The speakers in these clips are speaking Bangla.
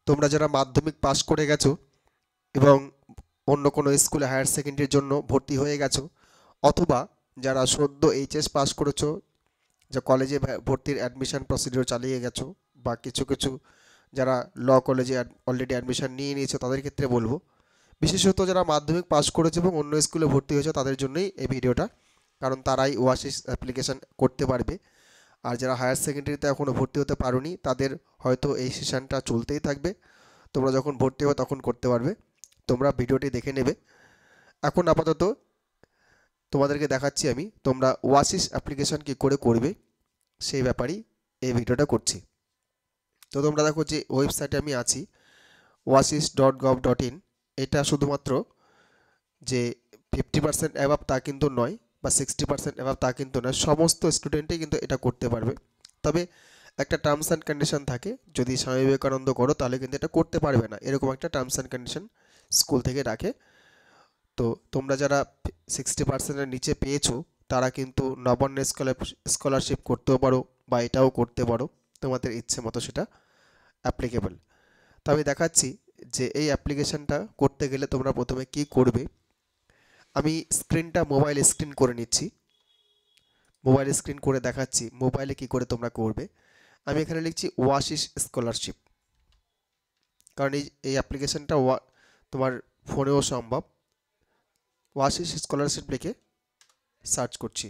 তোমরা যারা মাধ্যমিক পাশ করে গেছো এবং অন্য কোনো স্কুলে হায়ার সেকেন্ডারির জন্য ভর্তি হয়ে গেছো, অথবা যারা সদ্য এইচএস পাস করেছো, যে কলেজে ভর্তির অ্যাডমিশন প্রসিডিওর চালিয়ে গেছো, বা কিছু কিছু যারা ল কলেজে অলরেডি অ্যাডমিশন নিয়ে নিয়েছো, তাদের ক্ষেত্রে বলবো, বিশেষত যারা মাধ্যমিক পাস করেছে এবং অন্য স্কুলে ভর্তি হয়েছে তাদের জন্যই এই ভিডিওটা, কারণ তারাই ওয়াসিস অ্যাপ্লিকেশন করতে পারবে। আর যারা হায়ার সেকেন্ডারিতে এখনও ভর্তি হতে পারোনি, তাদের হয়তো এই সেশনটা চলতেই থাকবে, তোমরা যখন ভর্তি হবে তখন করতে পারবে। তোমরা ভিডিওটি দেখে নেবে। এখন আপাতত তোমাদেরকে দেখাচ্ছি আমি তোমরা ওয়াসিস অ্যাপ্লিকেশন কী করে করবে সেই ব্যাপারেই এই ভিডিওটা করছি। তো তোমরা দেখো যে ওয়েবসাইটে আমি আছি, oasis.gov.in। এটা শুধুমাত্র যে 50% অ্যাভাব তা কিন্তু নয়, বা 60% অ্যাভাব তা কিন্তু নয়, সমস্ত স্টুডেন্টই কিন্তু এটা করতে পারবে। তবে একটা টার্মস অ্যান্ড কন্ডিশন থাকে, যদি স্বামী বিবেকানন্দ করো তাহলে কিন্তু এটা করতে পারবে না, এরকম একটা টার্মস অ্যান্ড কন্ডিশন স্কুল থেকে রাখে। তো তোমরা যারা 60%-এর নিচে পেয়েছো তারা কিন্তু নবান্ন স্কলারশিপ করতেও পারো, বা এটাও করতে পারো, তোমাদের ইচ্ছে মতো সেটা অ্যাপ্লিকেবল। তো আমি দেখাচ্ছি যে এই অ্যাপ্লিকেশনটা করতে গেলে তোমরা প্রথমে কি করবে। আমি স্ক্রিনটা মোবাইল স্ক্রিন করে নিচ্ছি, মোবাইল স্ক্রিন করে দেখাচ্ছি মোবাইলে কি করে তোমরা করবে। আমি এখানে লিখছি ওয়াসিস স্কলারশিপ, কারণ এই অ্যাপ্লিকেশনটা তোমার ফোনেও সম্ভব। ওয়াসিস স্কলারশিপ লিখে সার্চ করছি।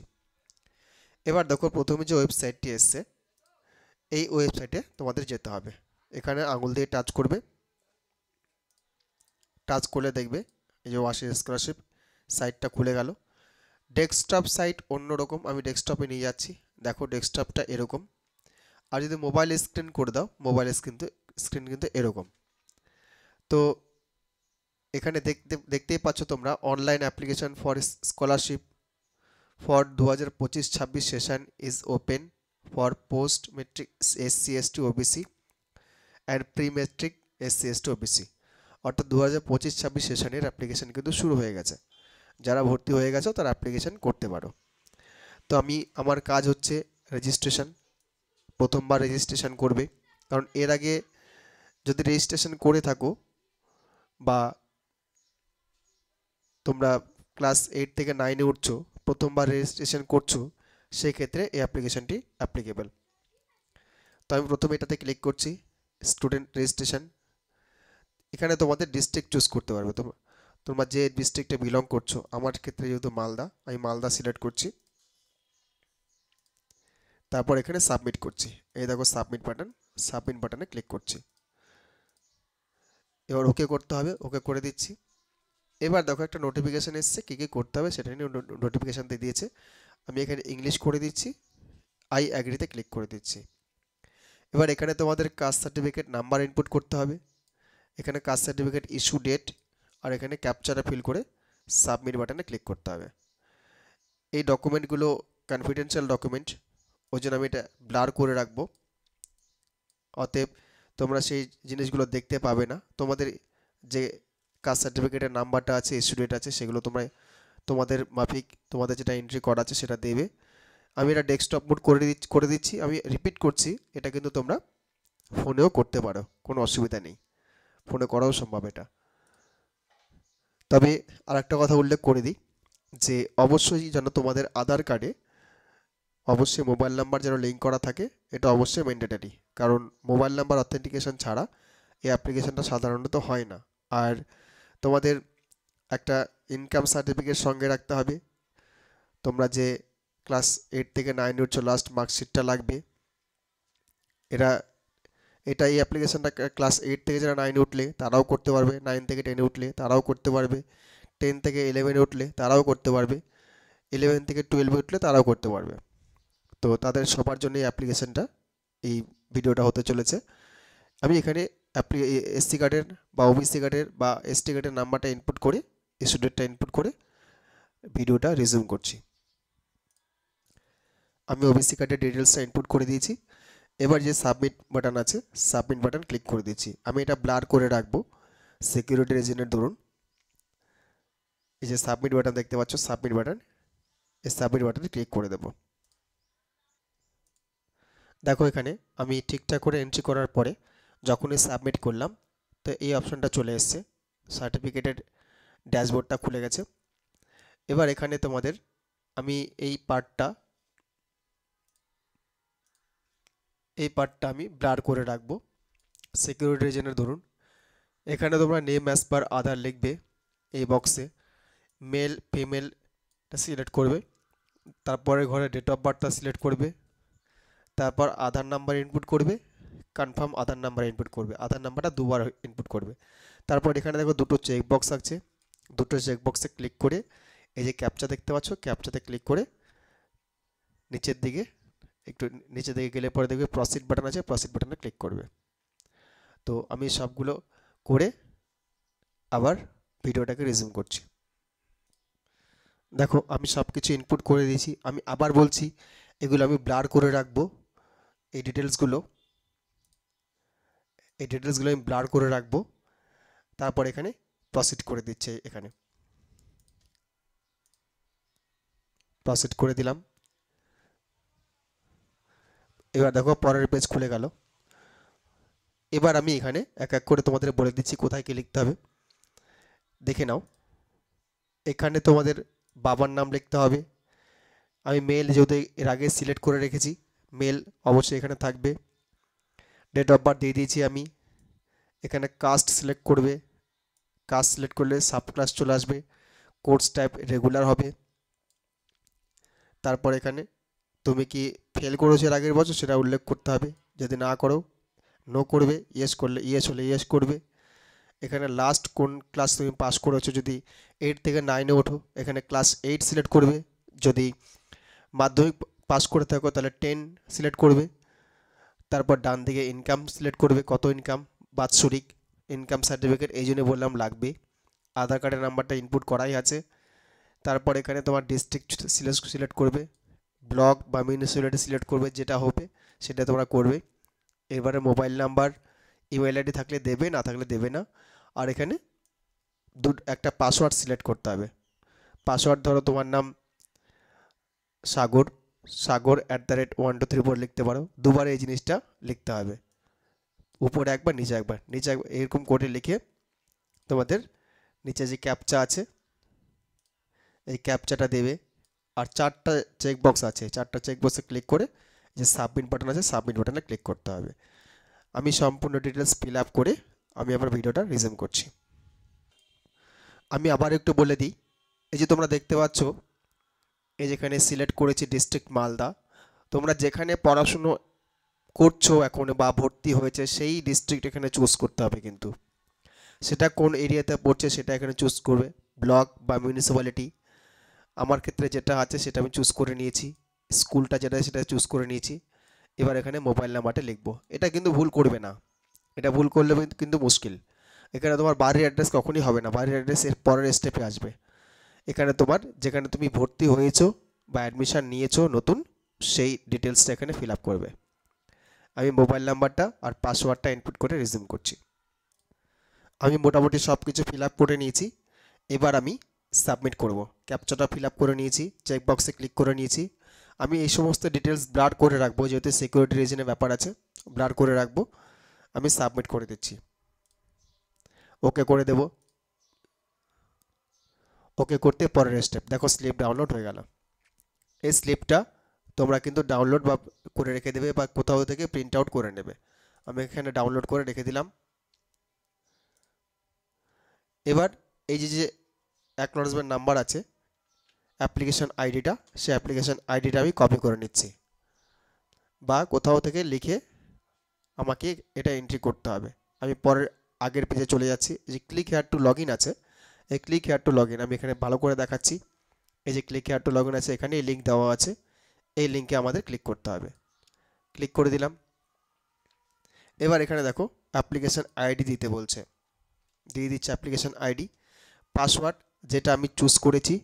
এবার দেখো প্রথমে যে ওয়েবসাইটটি এসছে, এই ওয়েবসাইটে তোমাদের যেতে হবে। এখানে আঙুল দিয়ে টাচ করবে, টাচ করলে দেখবে এই যে ওয়াসিস স্কলারশিপ সাইটটা খুলে গেল। ডেস্কটপ সাইট অন্যরকম, আমি ডেস্কটপে নিয়ে যাচ্ছি। দেখো ডেস্কটপটা এরকম, আর যদি মোবাইল স্ক্রিন করে দাও, মোবাইল স্ক্রিন কিন্তু এরকম। তো এখানে দেখতেই পাচ্ছ তোমরা, online application for scholarship for 2025-26 session is open for post metric SC ST OBC and pre metric SC ST OBC। অর্থাৎ 2025-26 সেশনের অ্যাপ্লিকেশন কিন্তু শুরু হয়ে গেছে। যারা ভর্তি হয়ে গেছো তারা অ্যাপ্লিকেশন করতে পারো। তো আমার কাজ হচ্ছে রেজিস্ট্রেশন, প্রথমবার রেজিস্ট্রেশন করবে, কারণ এর আগে যদি রেজিস্ট্রেশন করে থাকো, বা তোমরা ক্লাস 8 থেকে 9-এ উঠছো, প্রথমবার রেজিস্ট্রেশন করছো, সেক্ষেত্রে এই অ্যাপ্লিকেশনটি অ্যাপ্লিকেবল। তো আমি প্রথমে এটাতে ক্লিক করছি, স্টুডেন্ট রেজিস্ট্রেশন। এখানে তোমাদের ডিস্ট্রিক্ট চুজ করতে পারবে, তোমরা যে ডিস্ট্রিক্টে বিলং করছো। আমার ক্ষেত্রে যেহেতু মালদা, আমি মালদা সিলেক্ট করছি। তারপর এখানে সাবমিট করছি, এই দেখো সাবমিট বাটনে ক্লিক করছি। এবার ওকে করতে হবে, ওকে করে দিচ্ছি। এবার দেখো একটা নোটিফিকেশান এসছে, কী কী করতে হবে সেটা নিয়ে নোটিফিকেশান দিয়ে দিয়েছে। আমি এখানে ইংলিশ করে দিচ্ছি, আই অ্যাগ্রিতে ক্লিক করে দিচ্ছি। এবার এখানে তোমাদের কাস্ট সার্টিফিকেট নাম্বার ইনপুট করতে হবে, এখানে কাস্ট সার্টিফিকেট ইস্যু ডেট, আর এখানে ক্যাপচারে ফিল করে সাবমিট বাটনে ক্লিক করতে হবে। এই ডকুমেন্টগুলো কনফিডেন্সিয়াল ডকুমেন্ট, ওই জন্য আমি এটা ব্লার করে রাখবো, অতএব তোমরা সেই জিনিসগুলো দেখতে পাবে না। তোমাদের যে কাস্ট সার্টিফিকেটের নাম্বারটা আছে, ইস্যু ডেট আছে, সেগুলো তোমরা তোমাদের মাফিক তোমাদের যেটা এন্ট্রি করা আছে সেটা দেবে। আমি এটা ডেস্কটপ মোড করে দিচ্ছি। আমি রিপিট করছি, এটা কিন্তু তোমরা ফোনেও করতে পারো, কোনো অসুবিধা নেই, ফোনে করাও সম্ভব এটা। তবে আরেকটা কথা উল্লেখ করে দিই, যে অবশ্যই যেন তোমাদের আধার কার্ডে অবশ্যই মোবাইল নাম্বার যেন লিঙ্ক করা থাকে, এটা অবশ্যই ম্যান্ডেটরি, কারণ মোবাইল নাম্বার অথেন্টিকেশন ছাড়া এই অ্যাপ্লিকেশনটা সাধারণত হয় না। আর তোমাদের একটা ইনকাম সার্টিফিকেট সঙ্গে রাখতে হবে, তোমরা যে ক্লাস 8 থেকে 9 উঠছো লাস্ট মার্কশিটটা লাগবে। এই অ্যাপ্লিকেশনটা ক্লাস 8 থেকে যারা 9 উঠলে তারাও করতে পারবে, 9 থেকে 10 উঠলে তারাও করতে পারবে, 10 থেকে 11 উঠলে তারাও করতে পারবে, 11 থেকে 12 উঠলে তারাও করতে পারবে। তো তাদের সবার জন্য এই অ্যাপ্লিকেশনটা, এই ভিডিওটা হতে চলেছে। আমি এখানে SC কার্ডের বা OBC কার্ডের বা ST কার্ডের নাম্বারটা ইনপুট করে, ইস্যু ডেটটা ইনপুট করে ভিডিওটা রিজিউম করছি। আমি OBC কার্ডের ডিটেলসটা ইনপুট করে দিয়েছি। এবার যে সাবমিট বাটন আছে, সাবমিট বাটন ক্লিক করে দিচ্ছি। আমি এটা ব্লার করে রাখবো সিকিউরিটি রিজনের দরুন। এই যে সাবমিট বাটন দেখতে পাচ্ছ, সাবমিট বাটন, এই সাবমিট বাটনে ক্লিক করে দেব। দেখো এখানে আমি ঠিকঠাক করে এন্ট্রি করার পরে যখনই সাবমিট করলাম, তো এই অপশনটা চলে এসছে, সার্টিফিকেটের ড্যাশবোর্ডটা খুলে গেছে। এবার এখানে তোমাদের আমি এই পার্টটা আমি ব্লার করে রাখবো সিকিউরিটি রিজনের ধরুন। এখানে তোমরা নেম অ্যাজ পার আধার লিখবে, এই বক্সে মেল ফিমেলটা সিলেক্ট করবে, তারপরে ঘরে ডেট অফ বার্থটা সিলেক্ট করবে, তারপর আধার নাম্বার ইনপুট করবে, কনফার্ম আধার নাম্বার ইনপুট করবে, আধার নাম্বারটা দুবার ইনপুট করবে। তারপর এখানে দেখো দুটো চেক বক্স আছে, দুটো চেক বক্সে ক্লিক করে এই যে ক্যাপচা দেখতে পাচ্ছ, ক্যাপচাতে ক্লিক করে নিচের দিকে একটু নিচের দিকে গেলে পরে দেখবে প্রসিড বাটন আছে, প্রসিড বাটনে ক্লিক করবে। তো আমি সবগুলো করে আবার ভিডিওটাকে রিজিউম করছি। দেখো আমি সব কিছু ইনপুট করে দিয়েছি। আমি আবার বলছি এগুলো আমি ব্লার করে রাখবো, এই ডিটেলসগুলো আমি ব্লার করে রাখবো। তারপর এখানে প্রসিড করে দিচ্ছে, এখানে প্রসিড করে দিলাম। এবার দেখো পরের পেজ খুলে গেল। এবার আমি এখানে এক এক করে তোমাদের বলে দিচ্ছি কোথায় কি লিখতে হবে, দেখে নাও। এখানে তোমাদের বাবার নাম লিখতে হবে। আমি মেল যেহেতু এর আগে সিলেক্ট করে রেখেছি, মেল অবশ্যই এখানে থাকবে। ডেট অফ বার্থ দিয়ে দিয়েছি আমি। এখানে কাস্ট সিলেক্ট করবে, কাস্ট সিলেক্ট করলে সাব ক্লাস চলে আসবে, কোর্স টাইপ রেগুলার হবে। তারপর এখানে তুমি কি ফেল করেছো এর আগের বছর সেটা উল্লেখ করতে হবে, যদি না করো নো করবে, ইয়েস করলে ইয়েস হলে ইয়েস করবে। এখানে লাস্ট কোন ক্লাস তুমি পাস করেছো, যদি 8 থেকে 9-এ ওঠো এখানে ক্লাস 8 সিলেক্ট করবে, যদি মাধ্যমিক পাস করে থাকো তাহলে 10 সিলেক্ট করবে। তারপর ডান দিকে ইনকাম সিলেক্ট করবে, কত ইনকাম, বাৎসরিক ইনকাম সার্টিফিকেট এই জন্য বললাম লাগবে, আধার কার্ডের নাম্বারটা ইনপুট করাই আছে। তারপর এখানে তোমার ডিস্ট্রিক্ট সিলেক্ট করবে, ব্লক বা মিউনিসিপ্যালিটি সিলেক্ট করবে, যেটা হবে সেটা তোমরা করবে। এবারে মোবাইল নাম্বার ইমেল আইডি থাকলে দেবে, না থাকলে দেবে না। আর এখানে একটা পাসওয়ার্ড সিলেক্ট করতে হবে। পাসওয়ার্ড ধরো তোমার নাম সাগর, @1234 লিখতে পারো, দুবার এই জিনিসটা লিখতে হবে, উপরে একবার নিচে একবার এরকম করে লিখে তোমাদের নিচে যে ক্যাপচা আছে এই ক্যাপচাটা দেবে। আর 4টা চেক বক্স আছে, 4টা চেক বক্সে ক্লিক করে যে সাবমিট বাটন আছে সাবমিট বাটনে ক্লিক করতে হবে। আমি সম্পূর্ণ ডিটেলস ফিল আপ করে আমি আবার ভিডিওটা রিজিউম করছি। আমি আবার একটু বলে দিই, এই যে তোমরা দেখতে পাচ্ছ এই যেখানে সিলেক্ট করেছি ডিস্ট্রিক্ট মালদা, তোমরা যেখানে পড়াশুনো করছো এখন বা ভর্তি হয়েছে সেই ডিস্ট্রিক্ট এখানে চুজ করতে হবে, কিন্তু সেটা কোন এরিয়াতে পড়ছে সেটা এখানে চুজ করবে, ব্লক বা মিউনিসিপ্যালিটি। আমার ক্ষেত্রে যেটা আছে সেটা আমি চুজ করে নিয়েছি, স্কুলটা যেটা সেটা চুজ করে নিয়েছি। এবার এখানে মোবাইল নাম্বারটা লিখবো, এটা কিন্তু ভুল করবে না, এটা ভুল করলে কিন্তু মুশকিল। এখানে তোমার বাড়ির অ্যাড্রেস কখনই হবে না, বাড়ির অ্যাড্রেস এর পরের স্টেপে আসবে। এখানে তোমার যেখানে তুমি ভর্তি হয়েছো বা অ্যাডমিশন নিয়েছো নতুন, সেই ডিটেলসটা এখানে ফিল আপ করবে। আমি মোবাইল নাম্বারটা আর পাসওয়ার্ডটা ইনপুট করে রিজিউম করছি। আমি মোটামুটি সব কিছু ফিল আপ করে নিয়েছি। এবার আমি সাবমিট করব। ক্যাপচাটা ফিল আপ করে নিয়েছি, চেকবক্সে ক্লিক করে নিয়েছি। আমি এই সমস্ত ডিটেলস ব্লার করে রাখবো, যেহেতু সিকিউরিটি রিজনের ব্যাপার আছে, ব্লার করে রাখবো। আমি সাবমিট করে দিচ্ছি, ওকে করে দেব। ওকে করতে পরের স্টেপ দেখো স্লিপ ডাউনলোড হয়ে গেল। এই স্লিপটা তোমরা কিন্তু ডাউনলোড বা করে রেখে দেবে বা কোথাও থেকে প্রিন্ট আউট করে নেবে। আমি এখানে ডাউনলোড করে রেখে দিলাম। এবার এই যে অ্যাকনলেজমেন্ট নাম্বার আছে, অ্যাপ্লিকেশন আইডিটা, সেই অ্যাপ্লিকেশন আইডিটা আমি কপি করে নিচ্ছি, বা কোথাও থেকে লিখে আমাকে এটা এন্ট্রি করতে হবে। আমি পরের আগের পেজে চলে যাচ্ছি, এই যে click here two log in আছে, এই click here two log in আমি এখানে ভালো করে দেখাচ্ছি। এই যে click here two log in আছে, এখানে এই লিঙ্ক দেওয়া আছে, এই লিঙ্কে আমাদের ক্লিক করতে হবে। ক্লিক করে দিলাম। এবার এখানে দেখো অ্যাপ্লিকেশন আইডি দিতে বলছে, দিয়ে দিচ্ছে অ্যাপ্লিকেশন আইডি। পাসওয়ার্ড যেটা আমি চুজ করেছি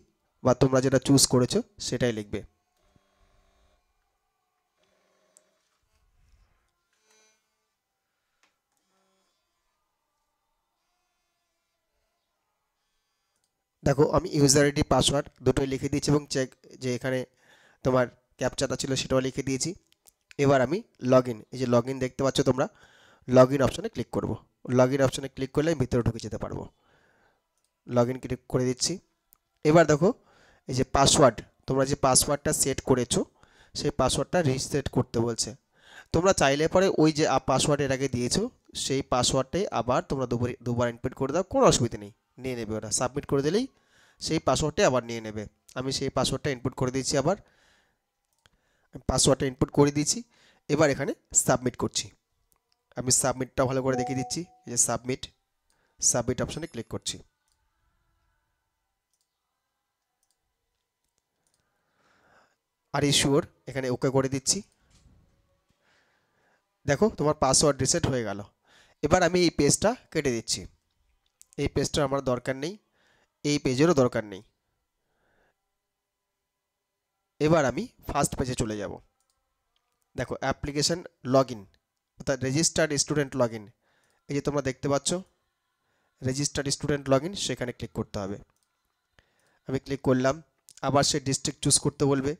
বা তোমরা যেটা চুজ করেছো সেটাই লিখবে। দেখো আমি ইউজার আইডি পাসওয়ার্ড দুটোই লিখে দিয়েছি এবং চেক যে এখানে তোমার ক্যাপচাটা ছিল সেটাও লিখে দিয়েছি। এবার আমি লগ ইন, এই যে লগ ইন দেখতে পাচ্ছ তোমরা, লগ ইন অপশানে ক্লিক করব। লগ ইন অপশানে ক্লিক করলে আমি ভিতরে ঢুকে যেতে পারবো। লগ ইন ক্লিক করে দিচ্ছি। এবার দেখো এই যে পাসওয়ার্ড, তোমরা যে পাসওয়ার্ডটা সেট করেছো সেই পাসওয়ার্ডটা রিসেট করতে বলছে। তোমরা চাইলে পরে ওই যে পাসওয়ার্ড এর আগে দিয়েছো সেই পাসওয়ার্ডটাই আবার তোমরা দুবার ইনপুট করে দাও, কোনো অসুবিধা নেই, নিয়ে নেবে ওরা। সাবমিট করে দিলেই সেই পাসওয়ার্ডটাই আবার নিয়ে নেবে। আমি সেই পাসওয়ার্ডটা ইনপুট করে দিয়েছি, আবার পাসওয়ার্ডটা ইনপুট করে দিয়েছি। এবার এখানে সাবমিট করছি। আমি সাবমিটটা ভালো করে দেখিয়ে দিচ্ছি। এই যে সাবমিট অপশানে ক্লিক করছি। আর শিওর এখানে ওকে করে দিচ্ছি। দেখো তোমার পাসওয়ার্ড রিসেট হয়ে গেল। এবার আমি এই পেজটা কেটে দিচ্ছি। এই পেজটা আমার দরকার নেই, এই পেজেরও দরকার নেই। এবার আমি ফার্স্ট পেজে চলে যাব। দেখো অ্যাপ্লিকেশন লগ ইন অর্থাৎ রেজিস্টার্ড স্টুডেন্ট লগ ইন, এই যে তোমরা দেখতে পাচ্ছ রেজিস্টার্ড স্টুডেন্ট লগ ইন, সেখানে ক্লিক করতে হবে। আমি ক্লিক করলাম। আবার সে ডিস্ট্রিক্ট চুজ করতে বলবে,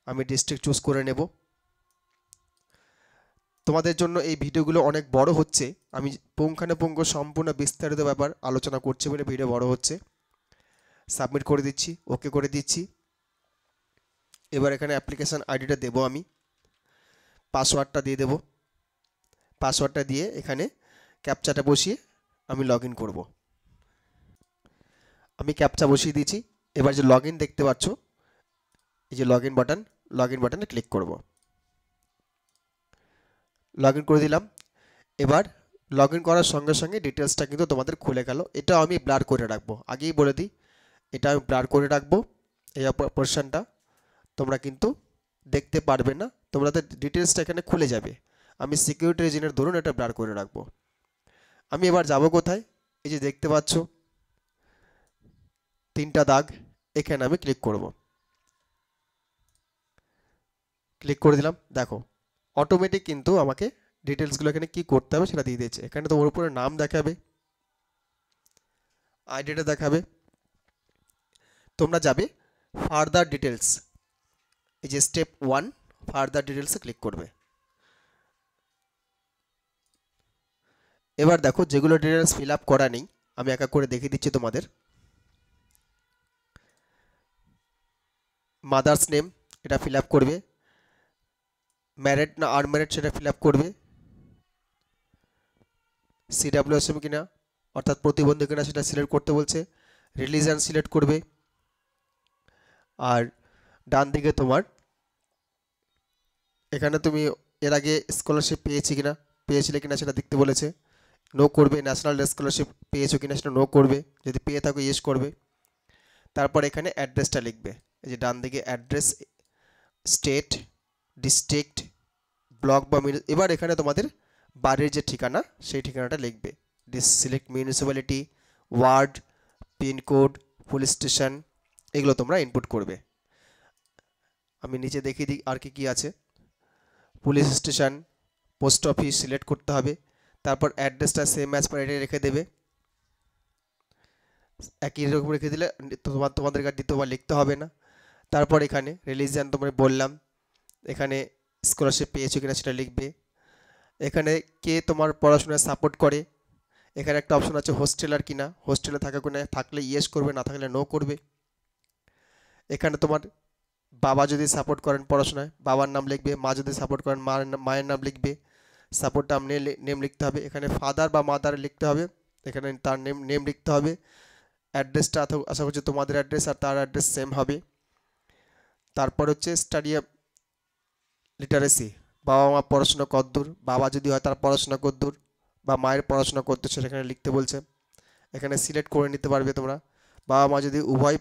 আমি ডিস্ট্রিক্ট চুজ করে নেব। তোমাদের জন্য এই ভিডিওগুলো অনেক বড় হচ্ছে, আমি পুঙ্খানুপুঙ্খ সম্পূর্ণ বিস্তারিত ব্যাপার আলোচনা করছি বলে ভিডিও বড় হচ্ছে। সাবমিট করে দিচ্ছি, ওকে করে দিচ্ছি। এবার এখানে অ্যাপ্লিকেশান আইডিটা দেবো, আমি পাসওয়ার্ডটা দিয়ে দেব। পাসওয়ার্ডটা দিয়ে এখানে ক্যাপচাটা বসিয়ে আমি লগ ইন করবো। আমি ক্যাপচা বসিয়ে দিয়েছি। এবার যে লগ ইন দেখতে পাচ্ছ, এই যে লগ ইন বাটনে ক্লিক করব। লগ ইন করে দিলাম। এবার লগ ইন করার সঙ্গে সঙ্গে ডিটেলসটা কিন্তু তোমাদের খুলে গেল। এটা আমি ব্লার করে রাখবো, আগেই বলে দিই, এটা আমি ব্লার করে রাখবো। এই পোর্শনটা তোমরা কিন্তু দেখতে পারবে না, তোমাদের ডিটেলসটা এখানে খুলে যাবে। আমি সিকিউরিটি রিজনের ধরুন এটা ব্লার করে রাখবো। আমি এবার যাব কোথায়, এই যে দেখতে পাচ্ছ তিনটা দাগ, এখানে আমি ক্লিক করব। ক্লিক করে দিলাম। দেখো অটোমেটিক কিন্তু আমাকে ডিটেলসগুলো এখানে কি করতে হবে সেটা দিয়ে দিয়েছে। এখানে তোমার উপরে নাম দেখাবে, আইডিটা দেখাবে। তোমরা যাবে ফার্দার ডিটেলস, এই যে স্টেপ 1 ফার্দার ডিটেলসে ক্লিক করবে। এবার দেখো যেগুলো ডিটেলস ফিল আপ করা নেই আমি এক এক করে দেখিয়ে দিচ্ছি তোমাদের। মাদার্স নেম এটা ফিল আপ করবে, ম্যারিড না আনম্যারিড সেটা ফিল আপ করবে, CWSM কিনা অর্থাৎ প্রতিবন্ধী কিনা সেটা সিলেক্ট করতে বলছে, রিলিজিয়ন সিলেক্ট করবে। আর ডান দিকে তোমার এখানে তুমি এর আগে স্কলারশিপ পেয়েছিলে কিনা সেটা দেখতে বলেছে, নো করবে। ন্যাশনাল স্কলারশিপ পেয়েছো কিনা সেটা নো করবে, যদি পেয়ে থাকো ইয়েস করবে। তারপর এখানে অ্যাড্রেসটা লিখবে, এই যে ডান দিকে অ্যাড্রেস, স্টেট, ডিস্ট্রিক্ট, ব্লক বা এবার এখানে তোমাদের বাড়ির যে ঠিকানা সেই ঠিকানাটা লিখবে। Select municipality, ward, pincode, police station, এগুলো তোমরা ইনপুট করবে। আমি নিচে দেখিয়ে দিই আর কি আছে। Police station, post office select করতে হবে। তারপর অ্যাড্রেসটা সেম অ্যাজ পার এটাই রেখে দেবে, একই রকম রেখে দিলে তোমাদের কাছে দ্বিতীয়বার লিখতে হবে না। তারপর এখানে রিলিজিয়ান তোমরা বললাম, এখানে স্কলারশিপ পেয়েছো কিনা সেটা লিখবে। এখানে কে তোমার পড়াশোনায় সাপোর্ট করে, এখানে একটা অপশন আছে হোস্টেলার কিনা, হোস্টেলে থাকা কিনা, থাকলে ইয়েস করবে, না থাকলে নো করবে। এখানে তোমার বাবা যদি সাপোর্ট করেন পড়াশোনায় বাবার নাম লিখবে, মা যদি সাপোর্ট করেন মায়ের নাম লিখবে, সাপোর্ট নেম লিখতে হবে। এখানে ফাদার বা মাদার লিখতে হবে, এখানে তার নেম লিখতে হবে। অ্যাড্রেসটা আশা করছি তোমাদের অ্যাড্রেস আর তার অ্যাড্রেস সেম হবে। তারপর হচ্ছে স্টাডি লিটারেসি, বাবা মা পড়াশোনা কতদূর, বাবা যদি হয় তার পড়াশোনা কতদূর বা মায়ের পড়াশোনা কতদূর সেটা এখানে লিখতে বলছে। এখানে সিলেক্ট করে নিতে পারবে তোমরা। বাবা মা যদি উভয়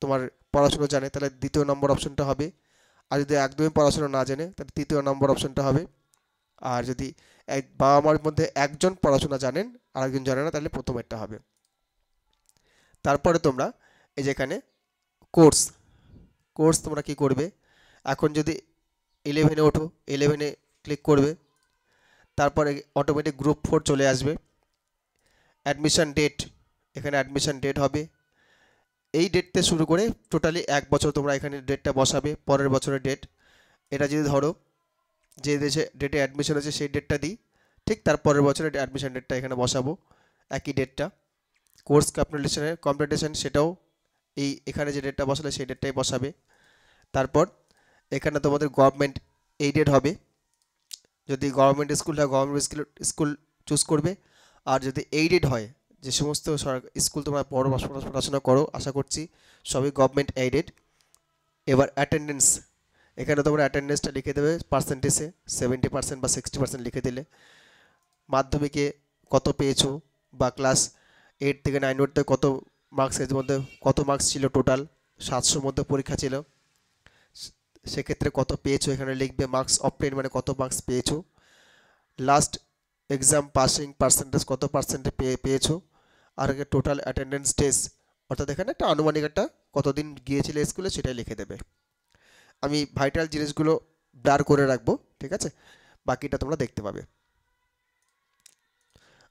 তোমার পড়াশোনা জানে তাহলে দ্বিতীয় নম্বর অপশনটা হবে, আর যদি একদমই পড়াশোনা না জানে তাহলে তৃতীয় নম্বর অপশনটা হবে। আর যদি বাবা মার মধ্যে একজন পড়াশোনা জানেন আর একজন জানে না তাহলে প্রথমেরটা হবে। তারপরে তোমরা এই যেখানে কোর্স তোমরা কি করবে, এখন যদি 11-এ ওঠো 11-এ ক্লিক করবে। তারপরে অটোমেটিক গ্রুপ 4 চলে আসবে। অ্যাডমিশন ডেট, এখানে অ্যাডমিশন ডেট হবে এই ডেটতে শুরু করে টোটালি 1 বছর তোমরা এখানে ডেটটা বসাবে, পরের বছরের ডেট। এটা যদি ধরো যে ডেটে অ্যাডমিশন আছে সেই ডেটটা দিই, ঠিক তার পরের বছরের অ্যাডমিশন ডেটটা এখানে বসাবো, একই ডেটটা। কোর্স কমপ্লিটেশন সেটাও এখানে যে ডেটটা বসালে সেই ডেটটাই বসাবে। তারপর এখানে তোমাদের গভর্নমেন্ট এইডেড হবে, যদি গভর্নমেন্ট স্কুল হয় গভর্নমেন্ট স্কুল চুজ করবে, আর যদি এইডেড হয়, যে সমস্ত স্কুল তোমরা পড়াশোনা করো আশা করছি সবই গভর্নমেন্ট এইডেড। এবার অ্যাটেন্ডেন্স, এখানে তোমরা অ্যাটেন্ডেন্সটা লিখে দেবে পার্সেন্টেজে, 70% বা 60% লিখে দিলে। মাধ্যমিকে কত পেয়েছো, বা ক্লাস 8 থেকে 9 অবধি কত মার্কসের মধ্যে কত মার্কস ছিল, টোটাল 700 মধ্যে পরীক্ষা ছিল, সেক্ষেত্রে কত পেয়েছো এখানে লিখবে। মার্কস অবটেইন মানে কত মার্কস পেয়েছো। লাস্ট এক্সাম পাসিং পার্সেন্টেজ কত পার্সেন্টে পেয়েছো। আর টোটাল অ্যাটেন্ডেন্স ডেজ, অর্থাৎ এখানে একটা আনুমানিক একটা কতদিন গিয়েছিলে স্কুলে সেটাই লিখে দেবে। আমি ভাইটাল জিনিসগুলো ব্লার করে রাখবো, ঠিক আছে, বাকিটা তোমরা দেখতে পাবে।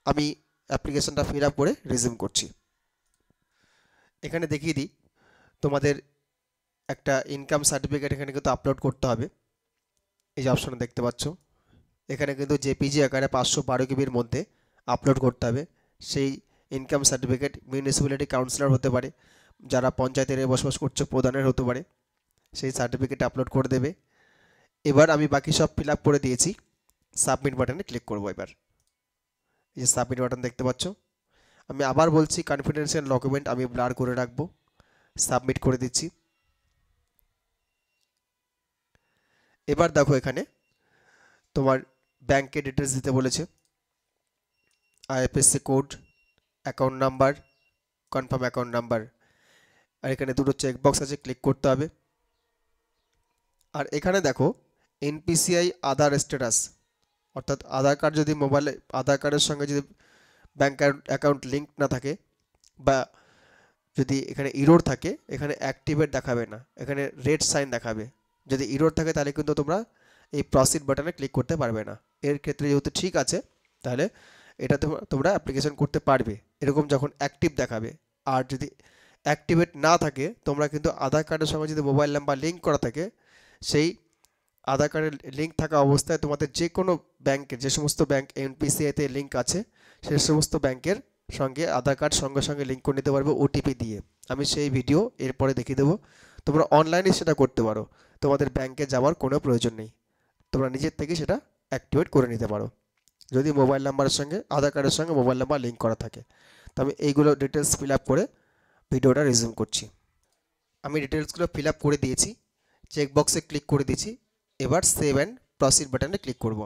আমি অ্যাপ্লিকেশনটা ফিল আপ করে রিজিউম করছি। এখানে দেখিয়ে দিই, তোমাদের একটা ইনকাম সার্টিফিকেট এখানে কিন্তু আপলোড করতে হবে। এই যে অপশন দেখতে পাচ্ছ, এখানে কিন্তু জেপিজি আকারে 512 কেবির মধ্যে আপলোড করতে হবে। সেই ইনকাম সার্টিফিকেট মিউনিসিপ্যালিটি কাউন্সিলর হতে পারে, যারা পঞ্চায়েত এরিয়ায় বসবাস করছে প্রধানের হতে পারে, সেই সার্টিফিকেট আপলোড করে দেবে। এবার আমি বাকি সব ফিল আপ করে দিয়েছি, সাবমিট বাটনে ক্লিক করব। এবার এই যে সাবমিট বাটন দেখতে পাচ্ছ, আমি আবার বলছি কনফিডেন্সিয়াল ডকুমেন্ট আমি ব্লার করে রাখবো, সাবমিট করে দিচ্ছি। এবার দেখো এখানে তোমার ব্যাংকের ডিটেলস দিতে বলেছে, IFSC code, account number, confirm account number, আর এখানে দুটো চেকবক্স আছে, ক্লিক করতে হবে। আর এখানে দেখো এনপিসিআই আধার স্ট্যাটাস, অর্থাৎ আধার কার্ড যদি মোবাইলে আধার কার্ডের সঙ্গে যদি ব্যাংক অ্যাকাউন্ট লিঙ্ক না থাকে, বা যদি এখানে ইরোর থাকে, এখানে অ্যাক্টিভেট দেখাবে না, এখানে রেড সাইন দেখাবে। যদি ইরোর থাকে তাহলে কিন্তু তোমরা এই প্রসিড বাটনে ক্লিক করতে পারবে না। এর ক্ষেত্রে যেহেতু ঠিক আছে, তাহলে এটা তোমরা অ্যাপ্লিকেশন করতে পারবে, এরকম যখন অ্যাক্টিভ দেখাবে। আর যদি অ্যাক্টিভেট না থাকে, তোমরা কিন্তু আধার কার্ডের সঙ্গে যদি মোবাইল নাম্বার লিঙ্ক করা থাকে, সেই আধার কার্ডের লিঙ্ক থাকা অবস্থায় তোমাদের যে কোনো ব্যাংকের, যে সমস্ত ব্যাংক এনপিসিআইতে লিঙ্ক আছে, সেই সমস্ত ব্যাংকের সঙ্গে আধার কার্ড সঙ্গে সঙ্গে লিঙ্ক করে নিতে পারবে ওটিপি দিয়ে। আমি সেই ভিডিও এরপরে দেখিয়ে দেবো, তোমরা অনলাইনে সেটা করতে পারো, তোমাদের ব্যাংকে যাওয়ার কোনো প্রয়োজন নেই, তোমরা নিজের থেকে সেটা অ্যাক্টিভেট করে নিতে পারো যদি মোবাইল নাম্বারের সঙ্গে আধার কার্ডের সঙ্গে মোবাইল নাম্বার লিঙ্ক করা থাকে। তো আমি এইগুলো ডিটেলস ফিল আপ করে ভিডিওটা রিজিউম করছি। আমি ডিটেলসগুলো ফিল আপ করে দিয়েছি, চেকবক্সে ক্লিক করে দিয়েছি। এবার সেভ অ্যান্ড প্রসিড বাটনে ক্লিক করব।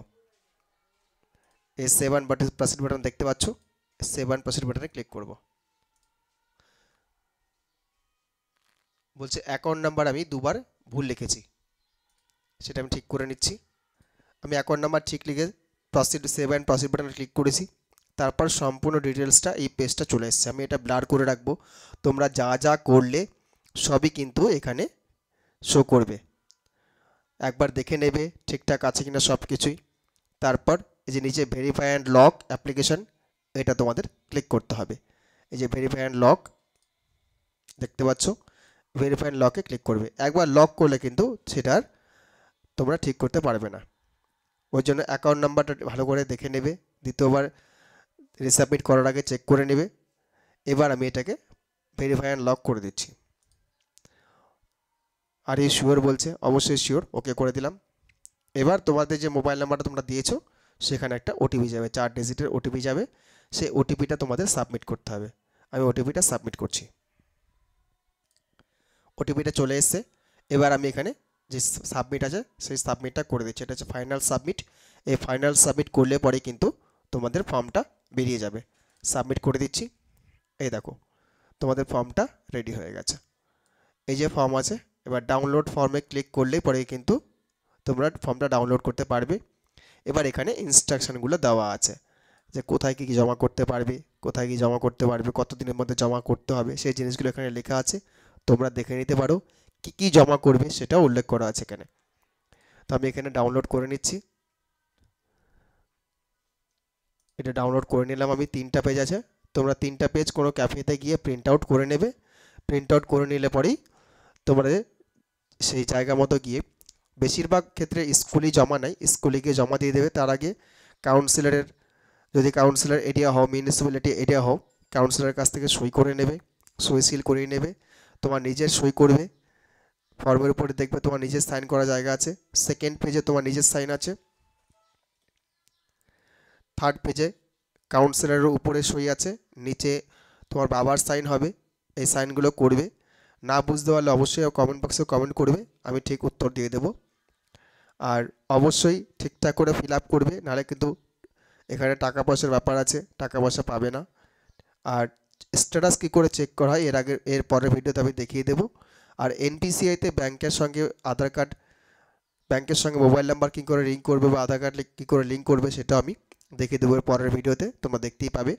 এই সেভ অ্যান্ড প্রসিড বাটন দেখতে পাচ্ছ, সেভ অ্যান্ড প্রসিড বাটনে ক্লিক করব। বলছে অ্যাকাউন্ট নাম্বার আমি দুবার ভুল লিখেছি, সেটা আমি ঠিক করে নিচ্ছি। আমি অ্যাকাউন্ট নাম্বার ঠিক লিখে সেভ অ্যান্ড প্রসিড বাটনে ক্লিক করেছি। তারপর সম্পূর্ণ ডিটেলসটা এই পেজটা চলে এসেছে। আমি এটা ব্লার করে রাখবো, তোমরা যা যা করলে সবই কিন্তু এখানে শো করবে, একবার দেখে নেবে ঠিকঠাক আছে কিনা সব কিছুই। তারপর এই যে নিচে ভেরিফাই অ্যান্ড লক অ্যাপ্লিকেশন, এটা তোমাদের ক্লিক করতে হবে। এই যে ভেরিফাই অ্যান্ড লক দেখতে পাচ্ছ, ভেরিফাই অ্যান্ড লকে ক্লিক করবে। একবার লক করলে কিন্তু সেটার তোমরা ঠিক করতে পারবে না, ওই জন্য অ্যাকাউন্ট নাম্বারটা ভালো করে দেখে নেবে, দ্বিতীয়বার রিসাবমিট করার আগে চেক করে নেবে। এবার আমি এটাকে ভেরিফাই অ্যান্ড লক করে দিচ্ছি। আর এই শিওর বলছে, অবশ্যই শিওর, ওকে করে দিলাম। এবার তোমাদের যে মোবাইল নাম্বারটা তোমরা দিয়েছো সেখানে একটা ওটিপি যাবে, 4 ডিজিটের ওটিপি যাবে, সেই ওটিপিটা তোমাদের সাবমিট করতে হবে। আমি ওটিপিটা সাবমিট করছি। ওটিপিটা চলে এসছে। এবার আমি এখানে যে সাবমিট আছে সেই সাবমিটটা করে দিচ্ছি, এটা হচ্ছে ফাইনাল সাবমিট। এই ফাইনাল সাবমিট করলে পরে কিন্তু তোমাদের ফর্মটা বেরিয়ে যাবে। সাবমিট করে দিচ্ছি, এই দেখো তোমাদের ফর্মটা রেডি হয়ে গেছে। এই যে ফর্ম আছে, এবার ডাউনলোড ফর্মে ক্লিক করলেই পরে কিন্তু তোমরা ফর্মটা ডাউনলোড করতে পারবে। এবার এখানে ইনস্ট্রাকশানগুলো দেওয়া আছে, যে কোথায় কী জমা করতে পারবে, কোথায় কী জমা করতে পারবে, কত দিনের মধ্যে জমা করতে হবে, সেই জিনিসগুলো এখানে লেখা আছে, তোমরা দেখে নিতে পারো। কী কী জমা করবে সেটাও উল্লেখ করা আছে এখানে। তো আমি এখানে ডাউনলোড করে নিচ্ছি। এটা ডাউনলোড করে নিলাম আমি, 3টা পেজ আছে, তোমরা 3টা পেজ কোনো ক্যাফেতে গিয়ে প্রিন্ট আউট করে নেবে। প্রিন্ট আউট করে নিলে পরেই তোমরা সেই জায়গা মতো গিয়ে, বেশিরভাগ ক্ষেত্রে স্কুলেই জমা নেয়, স্কুলে গিয়ে জমা দিয়ে দেবে। তার আগে কাউন্সিলরের যদি কাউন্সিলর এরিয়া হও, মিউনিসিপ্যালিটি এরিয়া হও, কাউন্সিলরের কাছ থেকে সই করে নেবে, সই সিল করিয়ে নেবে, তোমার নিজের সই করবে। ফর্মের উপরে দেখবে তোমার নিজের সাইন করা জায়গা আছে। সেকেন্ড পেজে তোমার নিজের সাইন আছে। থার্ড পেজে কাউন্সিলরের উপরে সই আছে, নিচে তোমার বাবার সাইন হবে। এই সাইনগুলো করবে। না বুঝতে পারলে অবশ্যই কমেন্ট বক্সে কমেন্ট করবে, আমি ঠিক উত্তর দিয়ে দেবো। আর অবশ্যই ঠিকঠাক করে ফিল আপ করবে, নাহলে কিন্তু এখানে টাকা পয়সার ব্যাপার আছে, টাকা পয়সা পাবে না। আর স্ট্যাটাস কী করে চেক করা হয় এর পরের ভিডিওতে আমি দেখিয়ে দেবো। আর এনপিসিআইতে ব্যাংকের সঙ্গে আধার কার্ড, ব্যাংকের সঙ্গে মোবাইল নাম্বার কী করে লিঙ্ক করবে বা আধার কার্ড কী করে লিঙ্ক করবে সেটা আমি দেখিয়ে দেবো এর পরের ভিডিওতে, তোমরা দেখতেই পাবে।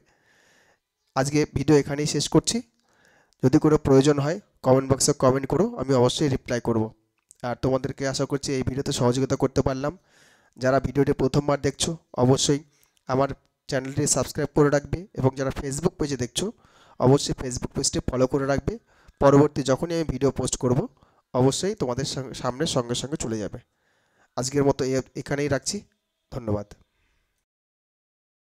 আজকে ভিডিও এখানেই শেষ করছি। যদি কোনো প্রয়োজন হয় কমেন্ট বক্সে কমেন্ট করো, আমি অবশ্যই রিপ্লাই করব। আর তোমাদেরকে আশা করছি এই ভিডিওতে সহযোগিতা করতে পারলাম। যারা ভিডিওটি প্রথমবার দেখছো অবশ্যই আমার চ্যানেলটি সাবস্ক্রাইব করে রাখবে, এবং যারা ফেসবুক পেজে দেখছো অবশ্যই ফেসবুক পেজটি ফলো করে রাখবে। পরবর্তী যখনই আমি ভিডিও পোস্ট করব অবশ্যই তোমাদের সামনে সঙ্গে সঙ্গে চলে যাবে। আজকের মতো এখানেই রাখছি। ধন্যবাদ।